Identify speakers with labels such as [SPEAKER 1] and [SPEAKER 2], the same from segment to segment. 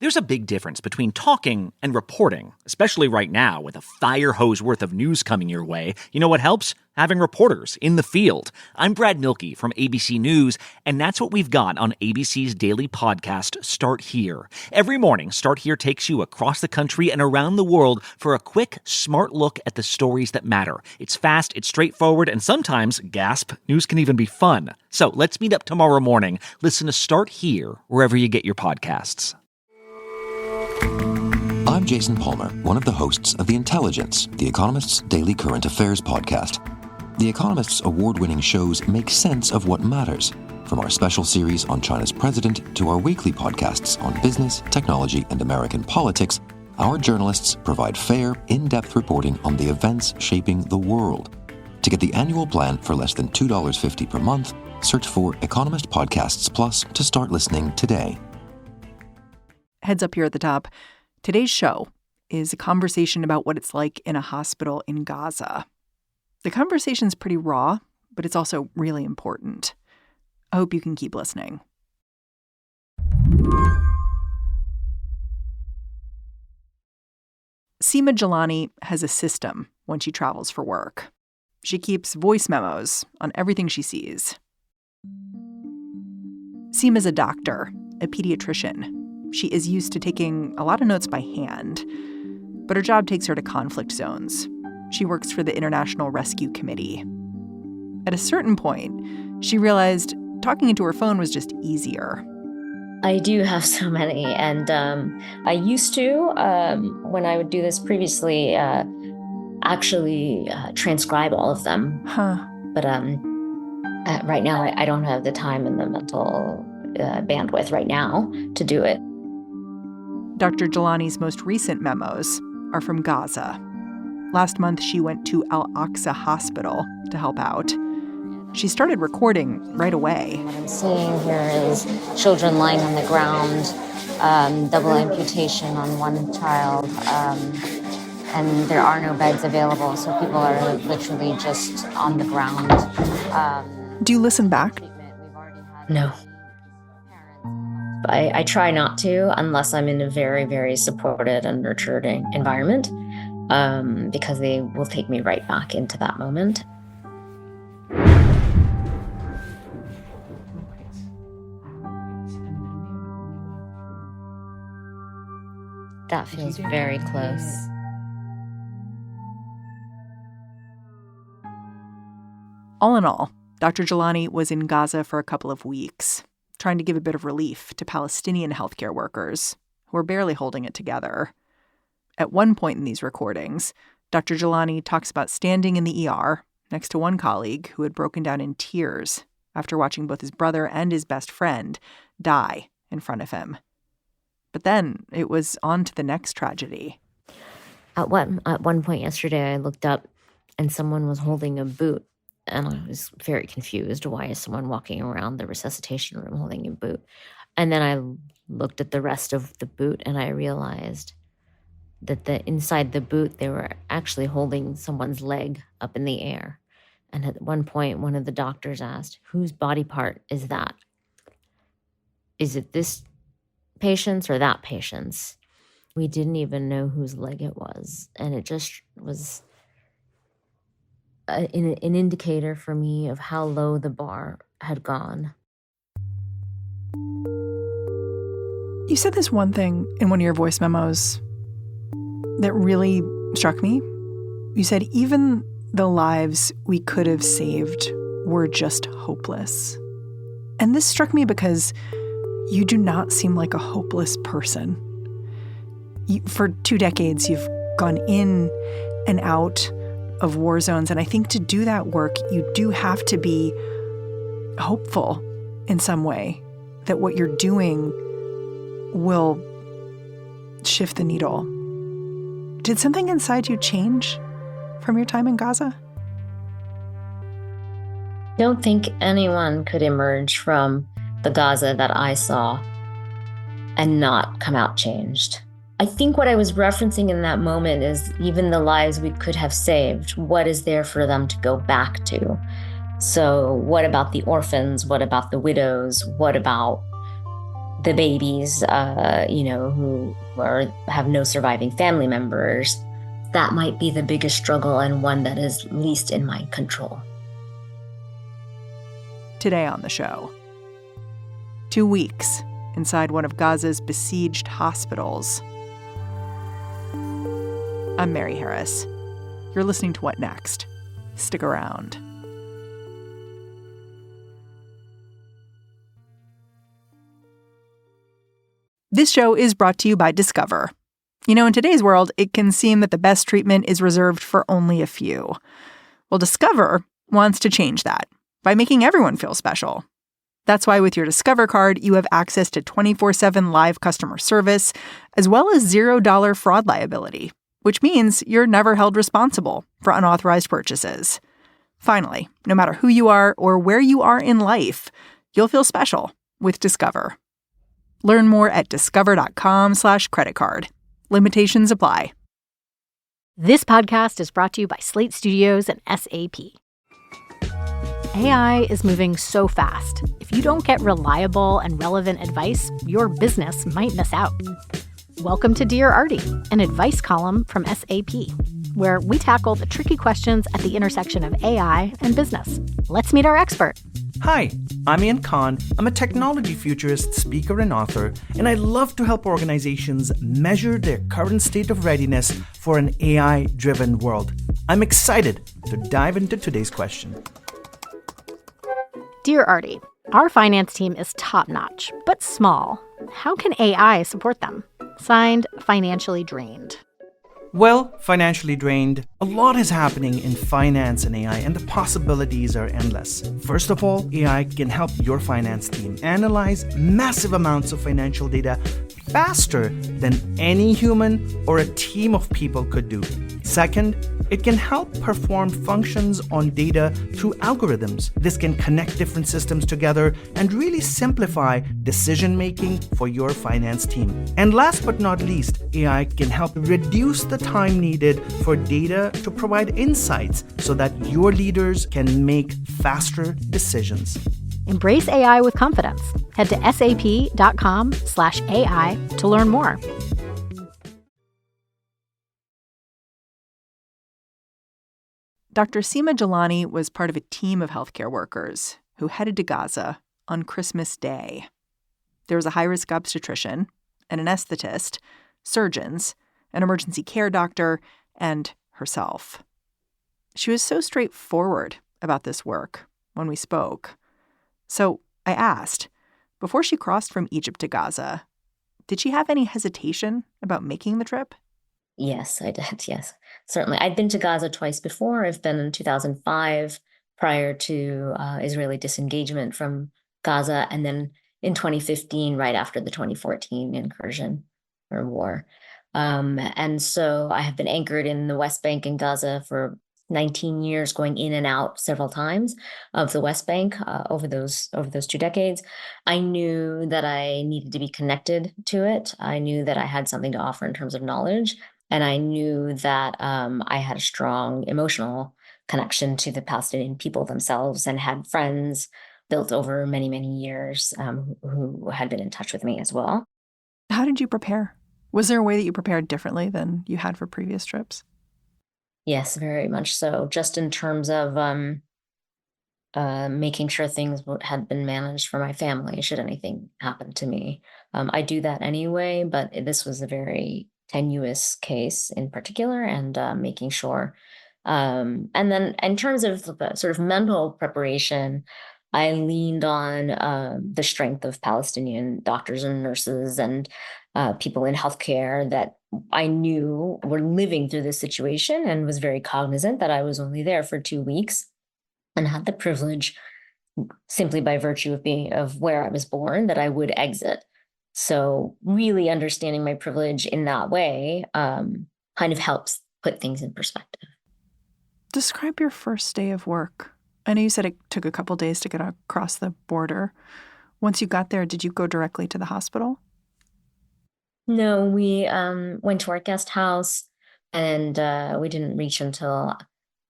[SPEAKER 1] There's a big difference between talking and reporting, especially right now with a fire hose worth of news coming your way. You know what helps? Having reporters in the field. I'm Brad Milkey from ABC News, and that's what we've got on ABC's daily podcast, Start Here. Every morning, Start Here takes you across the country and around the world for a quick, smart look at the stories that matter. It's fast, it's straightforward, and sometimes, gasp, news can even be fun. So let's meet up tomorrow morning. Listen to Start Here wherever you get your podcasts.
[SPEAKER 2] I'm Jason Palmer, one of the hosts of The Intelligence, The Economist's daily current affairs podcast. The Economist's award-winning shows make sense of what matters, from our special series on China's president to our weekly podcasts on business, technology, and American politics. Our journalists provide fair, in-depth reporting on the events shaping the world. To get the annual plan for less than $2.50 per month, search for Economist Podcasts Plus to start listening today.
[SPEAKER 3] Heads up here at the top. Today's show is a conversation about what it's like in a hospital in Gaza. The conversation's pretty raw, but it's also really important. I hope you can keep listening. Seema Jilani has a system when she travels for work. She keeps voice memos on everything she sees. Seema's a doctor, a pediatrician. She is used to taking a lot of notes by hand, but her job takes her to conflict zones. She works for the International Rescue Committee. At a certain point, she realized talking into her phone was just easier.
[SPEAKER 4] I do have so many, and I used to, when I would do this previously, actually transcribe all of them. But right now, I don't have the time and the mental bandwidth right now to do it.
[SPEAKER 3] Dr. Jilani's most recent memos are from Gaza. Last month, she went to Al-Aqsa Hospital to help out. She started recording right away.
[SPEAKER 4] What I'm seeing here is children lying on the ground, double amputation on one child, and there are no beds available, so people are literally just on the ground.
[SPEAKER 3] Do you listen back?
[SPEAKER 4] No. I try not to unless I'm in a very, very supported and nurturing environment, because they will take me right back into that moment. That feels very close.
[SPEAKER 3] All in all, Dr. Jilani was in Gaza for a couple of weeks, trying to give a bit of relief to Palestinian healthcare workers who are barely holding it together. At one point in these recordings, Dr. Jilani talks about standing in the ER next to one colleague who had broken down in tears after watching both his brother and his best friend die in front of him. But then it was on to the next tragedy.
[SPEAKER 4] At one point yesterday, I looked up and someone was holding a boot. And I was very confused. Why is someone walking around the resuscitation room holding a boot? And then I looked at the rest of the boot and I realized that inside the boot, they were actually holding someone's leg up in the air. And at one point, one of the doctors asked, whose body part is that? Is it this patient's or that patient's? We didn't even know whose leg it was. And it just was an indicator for me of how low the bar had gone.
[SPEAKER 3] You said this one thing in one of your voice memos that really struck me. You said even the lives we could have saved were just hopeless. And this struck me because you do not seem like a hopeless person. For 2 decades, you've gone in and out of war zones. And I think to do that work, you do have to be hopeful in some way that what you're doing will shift the needle. Did something inside you change from your time in Gaza?
[SPEAKER 4] I don't think anyone could emerge from the Gaza that I saw and not come out changed. I think what I was referencing in that moment is even the lives we could have saved, what is there for them to go back to? So what about the orphans? What about the widows? What about the babies, who have no surviving family members. That might be the biggest struggle and one that is least in my control.
[SPEAKER 3] Today on the show, 2 weeks inside one of Gaza's besieged hospitals. I'm Mary Harris. You're listening to What Next? Stick around. This show is brought to you by Discover. You know, in today's world, it can seem that the best treatment is reserved for only a few. Well, Discover wants to change that by making everyone feel special. That's why with your Discover card, you have access to 24/7 live customer service, as well as $0 fraud liability, which means you're never held responsible for unauthorized purchases. Finally, no matter who you are or where you are in life, you'll feel special with Discover. Learn more at discover.com/creditcard. Limitations apply.
[SPEAKER 5] This podcast is brought to you by Slate Studios and SAP. AI is moving so fast. If you don't get reliable and relevant advice, your business might miss out. Welcome to Dear Artie, an advice column from SAP, where we tackle the tricky questions at the intersection of AI and business. Let's meet our expert.
[SPEAKER 6] Hi, I'm Ian Khan. I'm a technology futurist, speaker, and author, and I love to help organizations measure their current state of readiness for an AI-driven world. I'm excited to dive into today's question.
[SPEAKER 5] Dear Artie, our finance team is top-notch, but small. How can AI support them? Signed, Financially Drained.
[SPEAKER 6] Well, financially drained, a lot is happening in finance and AI, and the possibilities are endless. First of all, AI can help your finance team analyze massive amounts of financial data faster than any human or a team of people could do. Second, it can help perform functions on data through algorithms. This can connect different systems together and really simplify decision-making for your finance team. And last but not least, AI can help reduce the time needed for data to provide insights so that your leaders can make faster decisions.
[SPEAKER 5] Embrace AI with confidence. Head to sap.com/AI to learn more.
[SPEAKER 3] Dr. Seema Jilani was part of a team of healthcare workers who headed to Gaza on Christmas Day. There was a high-risk obstetrician, an anesthetist, surgeons, an emergency care doctor, and herself. She was so straightforward about this work when we spoke. So I asked, before she crossed from Egypt to Gaza, did she have any hesitation about making the trip?
[SPEAKER 4] Yes, I did. Yes, certainly. I'd been to Gaza twice before. I've been in 2005 prior to Israeli disengagement from Gaza, and then in 2015, right after the 2014 incursion or war. And so I have been anchored in the West Bank and Gaza for 19 years, going in and out several times of the West Bank over those 2 decades. I knew that I needed to be connected to it. I knew that I had something to offer in terms of knowledge. And I knew that I had a strong emotional connection to the Palestinian people themselves and had friends built over many, many years who had been in touch with me as well.
[SPEAKER 3] How did you prepare? Was there a way that you prepared differently than you had for previous trips?
[SPEAKER 4] Yes, very much so. Just in terms of making sure things had been managed for my family should anything happen to me. I do that anyway, but this was a very tenuous case in particular, and making sure. And then in terms of the sort of mental preparation, I leaned on the strength of Palestinian doctors and nurses and people in healthcare that I knew were living through this situation, and was very cognizant that I was only there for 2 weeks and had the privilege, simply by virtue of where I was born, that I would exit. So really understanding my privilege in that way kind of helps put things in perspective.
[SPEAKER 3] Describe your first day of work. I know you said it took a couple days to get across the border. Once you got there, did you go directly to the hospital?
[SPEAKER 4] No, we went to our guest house, and we didn't reach until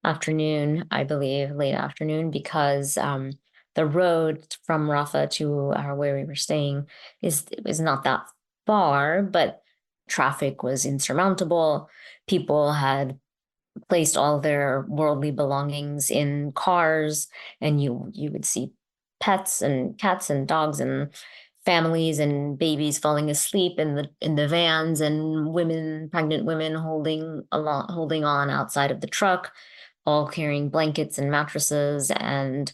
[SPEAKER 4] afternoon, I believe, late afternoon, because the the road from Rafah to where we were staying is not that far, but traffic was insurmountable. People had placed all their worldly belongings in cars, and you would see pets and cats and dogs and families and babies falling asleep in the vans, and pregnant women holding on outside of the truck, all carrying blankets and mattresses. And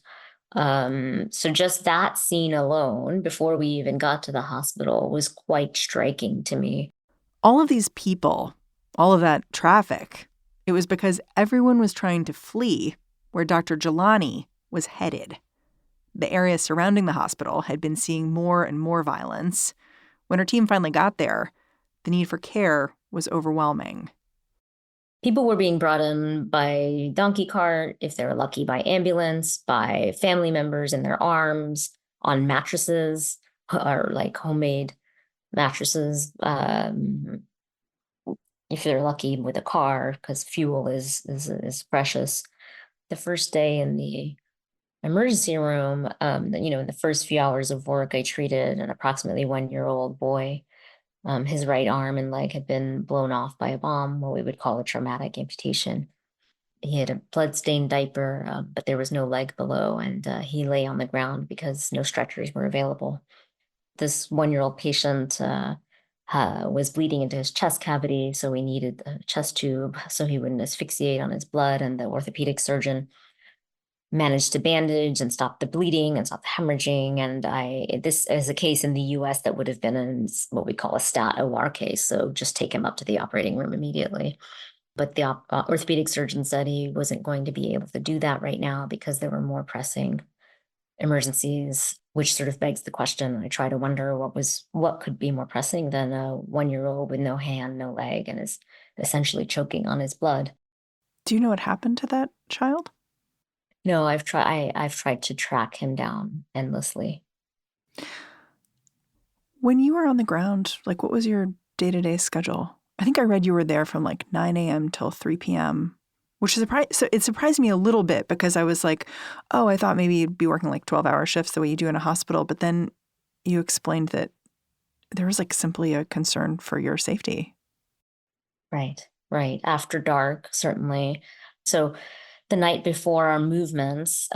[SPEAKER 4] so just that scene alone, before we even got to the hospital, was quite striking to me.
[SPEAKER 3] All of these people, all of that traffic, it was because everyone was trying to flee where Dr. Jilani was headed. The area surrounding the hospital had been seeing more and more violence. When her team finally got there, the need for care was overwhelming.
[SPEAKER 4] People were being brought in by donkey cart, if they were lucky, by ambulance, by family members in their arms, on mattresses, or like homemade mattresses. If they're lucky, with a car, because fuel is precious. The first day in the emergency room, in the first few hours of work, I treated an approximately 1-year-old boy. His right arm and leg had been blown off by a bomb, what we would call a traumatic amputation. He had a blood-stained diaper, but there was no leg below, and he lay on the ground because no stretchers were available. This 1-year-old patient was bleeding into his chest cavity, so we needed a chest tube so he wouldn't asphyxiate on his blood, and the orthopedic surgeon managed to bandage and stop the bleeding and stop the hemorrhaging. And this is a case in the US that would have been in what we call a stat OR case. So just take him up to the operating room immediately. But the orthopedic surgeon said he wasn't going to be able to do that right now because there were more pressing emergencies, which sort of begs the question. I try to wonder what could be more pressing than a 1-year-old with no hand, no leg, and is essentially choking on his blood.
[SPEAKER 3] Do you know what happened to that child?
[SPEAKER 4] No, I've tried to track him down endlessly.
[SPEAKER 3] When you were on the ground, what was your day-to-day schedule? I think I read you were there from 9 a.m. till 3 p.m., which it surprised me a little bit because I was like, oh, I thought maybe you'd be working 12-hour shifts the way you do in a hospital. But then you explained that there was simply a concern for your safety.
[SPEAKER 4] Right. After dark, certainly. So the night before our movements,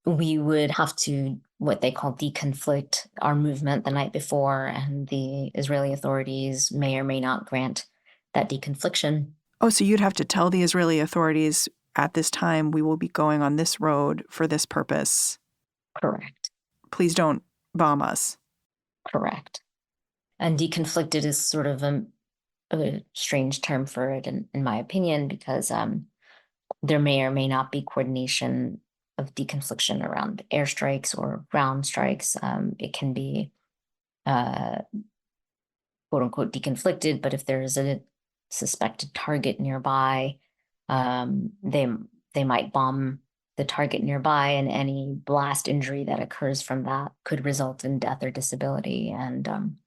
[SPEAKER 4] we would have to what they call deconflict our movement the night before, and the Israeli authorities may or may not grant that deconfliction.
[SPEAKER 3] Oh, so you'd have to tell the Israeli authorities at this time we will be going on this road for this purpose.
[SPEAKER 4] Correct.
[SPEAKER 3] Please don't bomb us.
[SPEAKER 4] Correct. And deconflicted is sort of a strange term for it, in my opinion, because there may or may not be coordination of deconfliction around airstrikes or ground strikes. It can be quote unquote deconflicted, but if there is a suspected target nearby, they might bomb the target nearby, and any blast injury that occurs from that could result in death or disability. And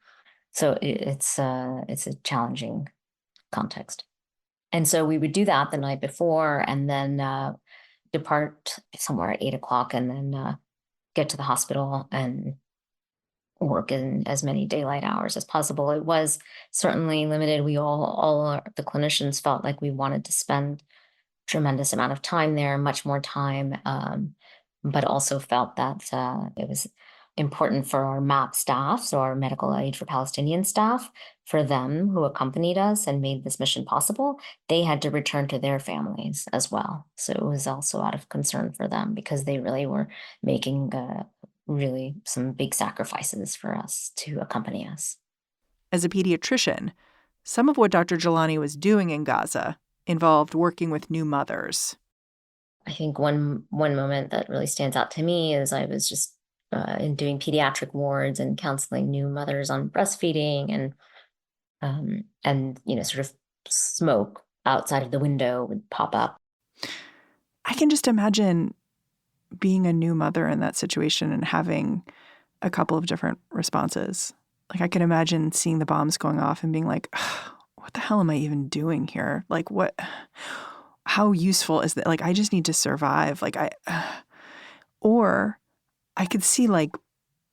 [SPEAKER 4] so it's a challenging context. And so we would do that the night before, and then depart somewhere at 8 o'clock, and then get to the hospital and work in as many daylight hours as possible. It was certainly limited. We all the clinicians felt like we wanted to spend tremendous amount of time there, much more time, but also felt that it was important for our MAP staff, so our medical aid for Palestinian staff, for them who accompanied us and made this mission possible, they had to return to their families as well. So it was also out of concern for them because they really were making really some big sacrifices for us to accompany us.
[SPEAKER 3] As a pediatrician, some of what Dr. Jilani was doing in Gaza involved working with new mothers.
[SPEAKER 4] I think one moment that really stands out to me is I was just in doing pediatric wards and counseling new mothers on breastfeeding, and sort of smoke outside of the window would pop up.
[SPEAKER 3] I can just imagine being a new mother in that situation and having a couple of different responses. I can imagine seeing the bombs going off and being like, what the hell am I even doing here? How useful is that? I just need to survive. Or I could see like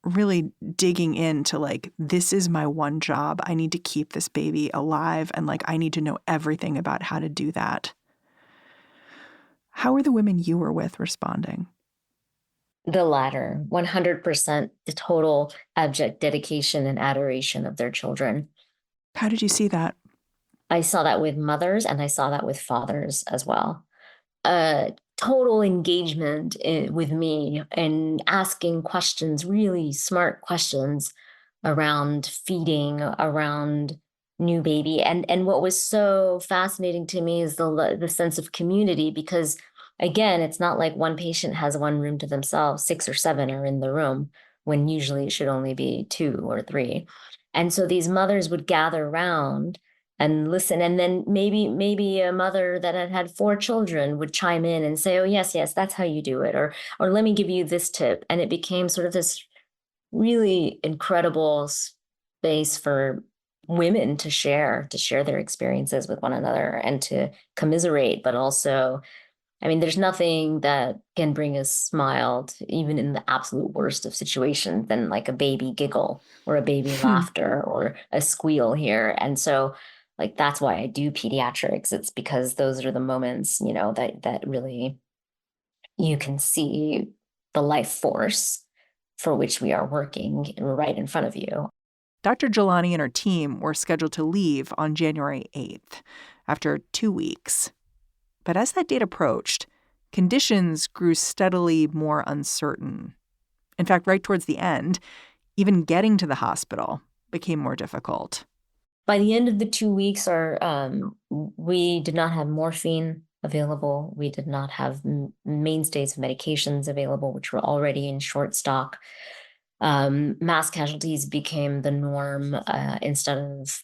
[SPEAKER 3] really digging into like, this is my one job. I need to keep this baby alive, and like I need to know everything about how to do that. How were the women you were with responding?
[SPEAKER 4] The latter, 100%, the total abject dedication and adoration of their children.
[SPEAKER 3] How did you see that?
[SPEAKER 4] I saw that with mothers, and I saw that with fathers as well. Total engagement with me and asking questions, really smart questions around feeding, around new baby. And what was so fascinating to me is the sense of community, because again, it's not like one patient has one room to themselves. 6 or 7 are in the room when usually it should only be 2 or 3. And so these mothers would gather around and listen. And then maybe a mother that had 4 children would chime in and say, oh, yes, that's how you do it. Or let me give you this tip. And it became sort of this really incredible space for women to share their experiences with one another and to commiserate, but also, I mean, there's nothing that can bring a smile, even in the absolute worst of situations, than like a baby giggle or a baby laughter or a squeal here. And so, like, that's why I do pediatrics. It's because those are the moments, you know, that really you can see the life force for which we are working right in front of you.
[SPEAKER 3] Dr. Jilani and her team were scheduled to leave on January 8th after 2 weeks. But as that date approached, conditions grew steadily more uncertain. In fact, right towards the end, even getting to the hospital became more difficult.
[SPEAKER 4] By the end of the 2 weeks, we did not have morphine available. We did not have mainstays of medications available, which were already in short stock. Mass casualties became the norm instead of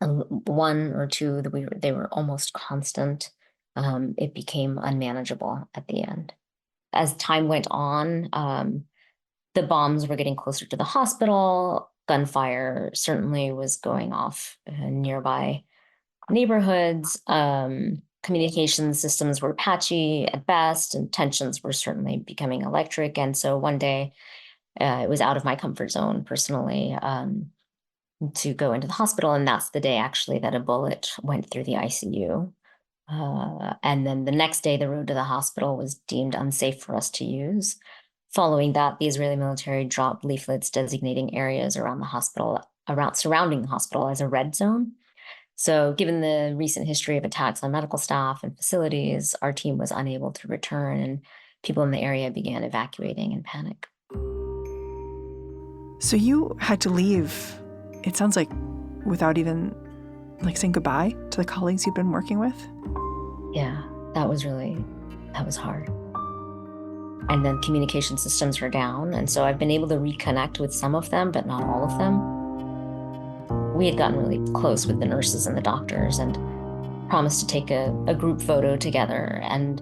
[SPEAKER 4] 1 or 2. They were almost constant. It became unmanageable at the end. As time went on, the bombs were getting closer to the hospital. Gunfire certainly was going off in nearby neighborhoods. Communication systems were patchy at best, and tensions were certainly becoming electric. And so one day, it was out of my comfort zone personally to go into the hospital. And that's the day actually that a bullet went through the ICU. And then the next day, the road to the hospital was deemed unsafe for us to use. Following that, the Israeli military dropped leaflets designating areas around the hospital, surrounding the hospital, as a red zone. So given the recent history of attacks on medical staff and facilities, our team was unable to return, and people in the area began evacuating in panic.
[SPEAKER 3] So you had to leave, it sounds like, without even saying goodbye to the colleagues you've been working with?
[SPEAKER 4] Yeah, that was hard. And then communication systems were down. And so I've been able to reconnect with some of them, but not all of them. We had gotten really close with the nurses and the doctors and promised to take a group photo together and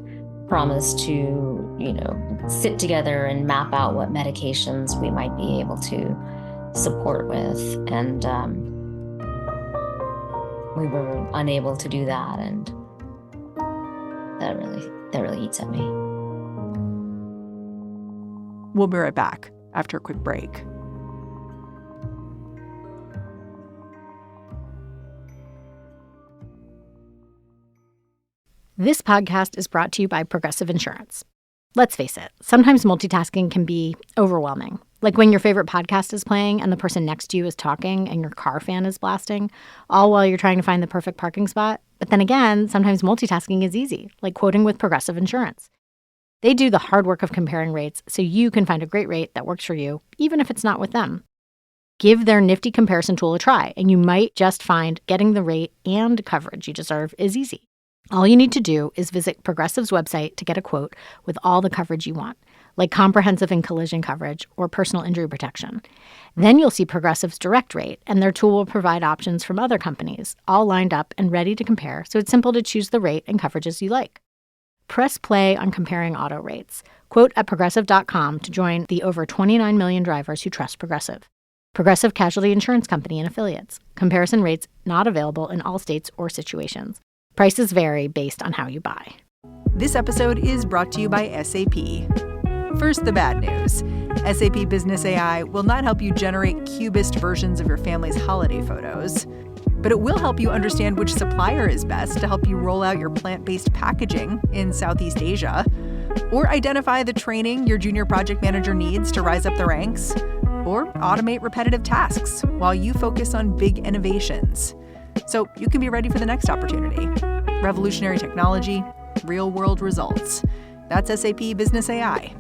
[SPEAKER 4] promised to, sit together and map out what medications we might be able to support with. And we were unable to do that. And that really eats at me.
[SPEAKER 3] We'll be right back after a quick break.
[SPEAKER 5] This podcast is brought to you by Progressive Insurance. Let's face it, sometimes multitasking can be overwhelming. Like when your favorite podcast is playing and the person next to you is talking and your car fan is blasting, all while you're trying to find the perfect parking spot. But then again, sometimes multitasking is easy, like quoting with Progressive Insurance. They do the hard work of comparing rates so you can find a great rate that works for you, even if it's not with them. Give their nifty comparison tool a try, and you might just find getting the rate and coverage you deserve is easy. All you need to do is visit Progressive's website to get a quote with all the coverage you want, like comprehensive and collision coverage or personal injury protection. Then you'll see Progressive's direct rate, and their tool will provide options from other companies, all lined up and ready to compare, so it's simple to choose the rate and coverages you like. Press play on comparing auto rates. Quote at Progressive.com to join the over 29 million drivers who trust Progressive. Progressive Casualty Insurance Company and Affiliates. Comparison rates not available in all states or situations. Prices vary based on how you buy.
[SPEAKER 3] This episode is brought to you by SAP. First, the bad news. SAP Business AI will not help you generate cubist versions of your family's holiday photos, but it will help you understand which supplier is best to help you roll out your plant-based packaging in Southeast Asia, or identify the training your junior project manager needs to rise up the ranks, or automate repetitive tasks while you focus on big innovations. So you can be ready for the next opportunity. Revolutionary technology, real-world results. That's SAP Business AI.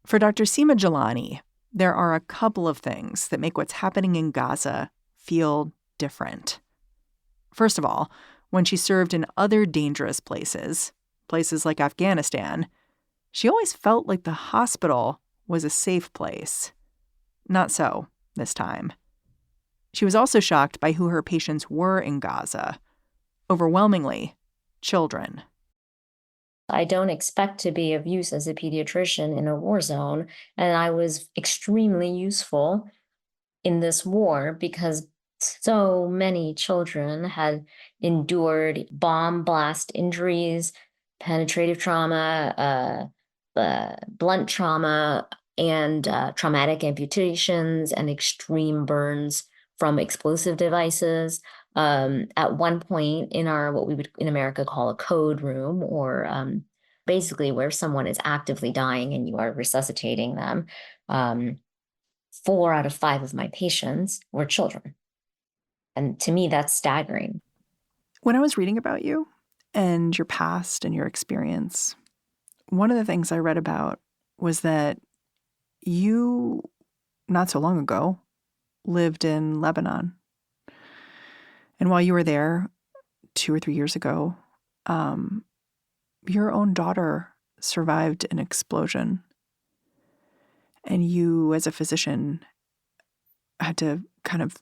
[SPEAKER 3] For Dr. Seema Jilani, there are a couple of things that make what's happening in Gaza feel different. First of all, when she served in other dangerous places like Afghanistan, she always felt like the hospital was a safe place. Not so this time. She was also shocked by who her patients were in Gaza. Overwhelmingly, children.
[SPEAKER 4] I don't expect to be of use as a pediatrician in a war zone, and I was extremely useful in this war because so many children had endured bomb blast injuries, penetrative trauma, blunt trauma, and traumatic amputations and extreme burns from explosive devices. At one point in our, what we would in America call a code room, or basically where someone is actively dying and you are resuscitating them, 4 out of 5 of my patients were children. And to me, that's staggering.
[SPEAKER 3] When I was reading about you and your past and your experience, one of the things I read about was that you, not so long ago, lived in Lebanon. And while you were there 2 or 3 years ago, your own daughter survived an explosion. And you, as a physician, had to kind of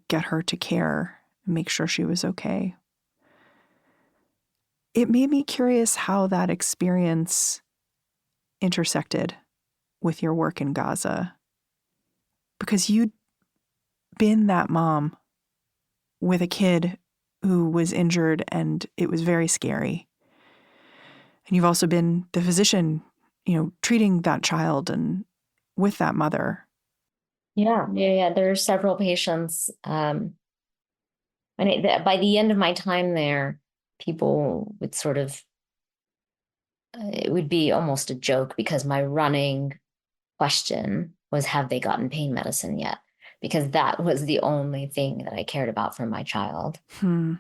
[SPEAKER 3] get her to care and make sure she was okay. It made me curious how that experience intersected with your work in Gaza. Because you'd been that mom with a kid who was injured, and it was very scary. And you've also been the physician, treating that child and with that mother.
[SPEAKER 4] Yeah. There are several patients. By the end of my time there, people would sort of, it would be almost a joke because my running question was, have they gotten pain medicine yet? Because that was the only thing that I cared about for my child. And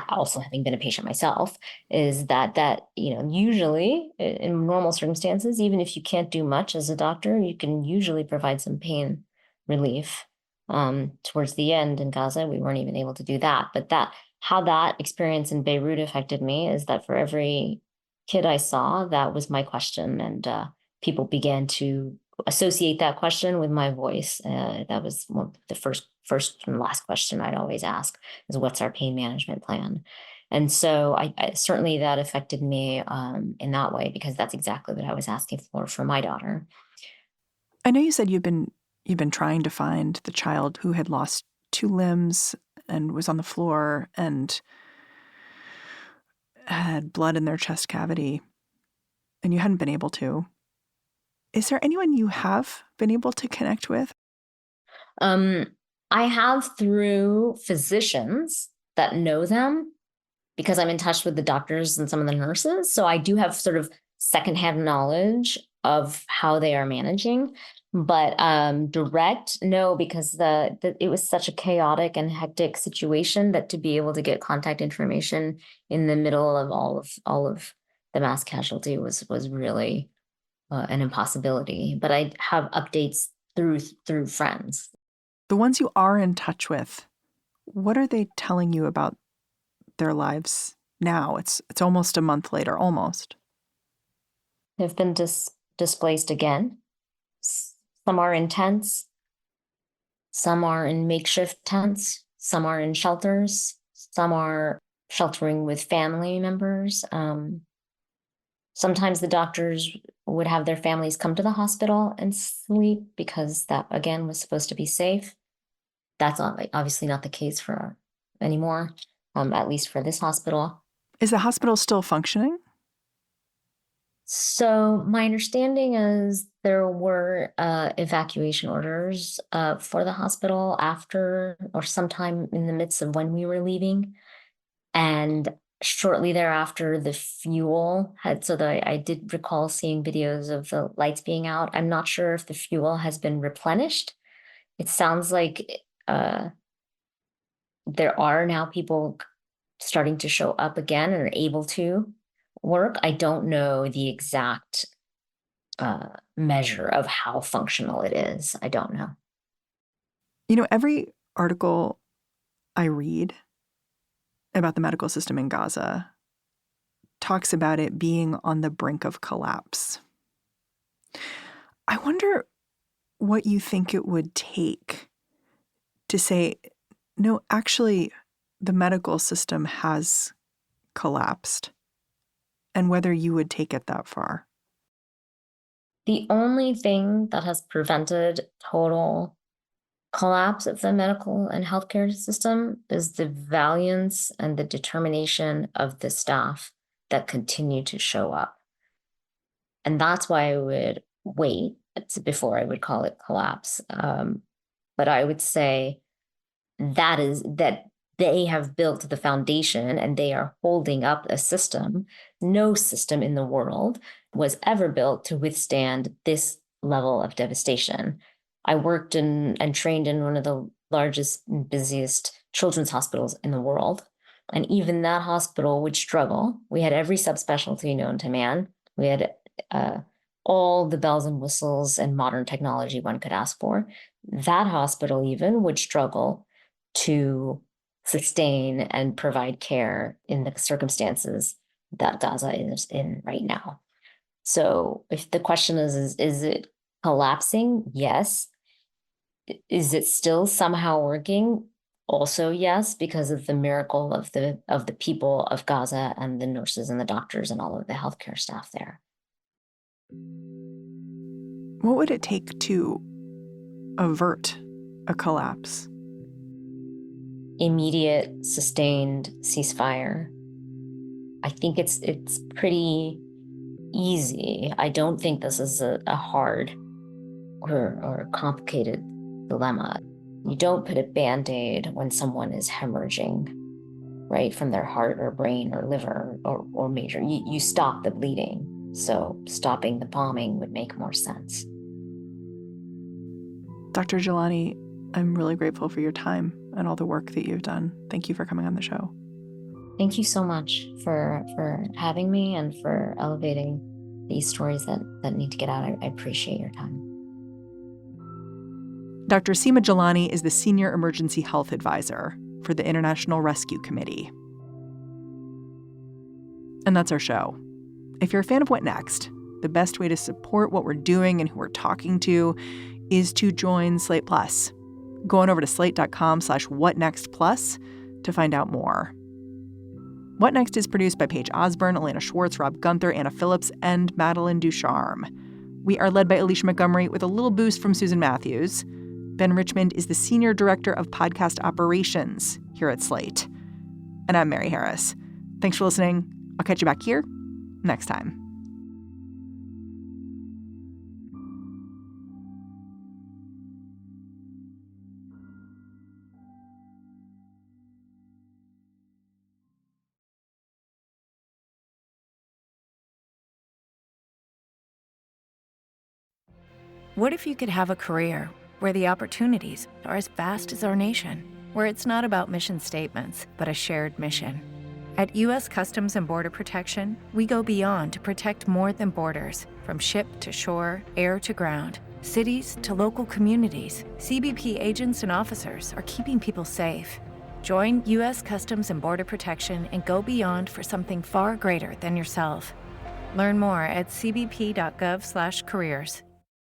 [SPEAKER 4] also having been a patient myself, is that usually in normal circumstances, even if you can't do much as a doctor, you can usually provide some pain relief. Towards the end in Gaza, we weren't even able to do that. But how that experience in Beirut affected me is that for every kid I saw, that was my question. And people began to associate that question with my voice. That was one of the first and last question I'd always ask, is what's our pain management plan? And so I certainly that affected me in that way, because that's exactly what I was asking for my daughter.
[SPEAKER 3] I know you said you've been trying to find the child who had lost 2 limbs and was on the floor and had blood in their chest cavity, and you hadn't been able to. Is there anyone you have been able to connect with?
[SPEAKER 4] I have, through physicians that know them, because I'm in touch with the doctors and some of the nurses. So I do have sort of secondhand knowledge of how they are managing. But direct, no, because it was such a chaotic and hectic situation that to be able to get contact information in the middle of all of the mass casualty was really an impossibility. But I have updates through friends.
[SPEAKER 3] The ones you are in touch with, what are they telling you about their lives now? It's almost a month later, almost.
[SPEAKER 4] They've been displaced again. Some are in tents. Some are in makeshift tents. Some are in shelters. Some are sheltering with family members. Sometimes the doctors would have their families come to the hospital and sleep, because that, again, was supposed to be safe. That's obviously not the case for anymore, at least for this hospital.
[SPEAKER 3] Is the hospital still functioning?
[SPEAKER 4] So my understanding is there were evacuation orders for the hospital after or sometime in the midst of when we were leaving. And shortly thereafter, the fuel had, I did recall seeing videos of the lights being out. I'm not sure if the fuel has been replenished. It sounds like there are now people starting to show up again and are able to work. I don't know the exact measure of how functional it is. I don't know.
[SPEAKER 3] Every article I read about the medical system in Gaza talks about it being on the brink of collapse. I wonder what you think it would take to say, no, actually, the medical system has collapsed, and whether you would take it that far.
[SPEAKER 4] The only thing that has prevented total collapse of the medical and healthcare system is the valiance and the determination of the staff that continue to show up. And that's why I would wait before I would call it collapse. But I would say that they have built the foundation and they are holding up a system. No system in the world was ever built to withstand this level of devastation. I worked and trained in one of the largest and busiest children's hospitals in the world. And even that hospital would struggle. We had every subspecialty known to man. We had all the bells and whistles and modern technology one could ask for. That hospital even would struggle to sustain and provide care in the circumstances that Gaza is in right now. So if the question is it collapsing? Yes. Is it still somehow working? Also, yes, because of the miracle of the people of Gaza and the nurses and the doctors and all of the healthcare staff there.
[SPEAKER 3] What would it take to avert a collapse?
[SPEAKER 4] Immediate, sustained ceasefire. I think it's pretty easy. I don't think this is a hard or complicated dilemma. You don't put a Band-Aid when someone is hemorrhaging, right, from their heart or brain or liver or major. You stop the bleeding. So stopping the bombing would make more sense.
[SPEAKER 3] Dr. Jilani, I'm really grateful for your time and all the work that you've done. Thank you for coming on the show.
[SPEAKER 4] Thank you so much for having me and for elevating these stories that need to get out. I appreciate your time.
[SPEAKER 3] Dr. Seema Jilani is the Senior Emergency Health Advisor for the International Rescue Committee. And that's our show. If you're a fan of What Next, the best way to support what we're doing and who we're talking to is to join Slate Plus. Go on over to slate.com/whatnextplus to find out more. What Next is produced by Paige Osborne, Elena Schwartz, Rob Gunther, Anna Phillips, and Madeline Ducharme. We are led by Alicia Montgomery with a little boost from Susan Matthews. Ben Richmond is the Senior Director of Podcast Operations here at Slate. And I'm Mary Harris. Thanks for listening. I'll catch you back here next time.
[SPEAKER 7] What if you could have a career where the opportunities are as vast as our nation, where it's not about mission statements, but a shared mission? At U.S. Customs and Border Protection, we go beyond to protect more than borders. From ship to shore, air to ground, cities to local communities, CBP agents and officers are keeping people safe. Join U.S. Customs and Border Protection and go beyond for something far greater than yourself. Learn more at cbp.gov/careers.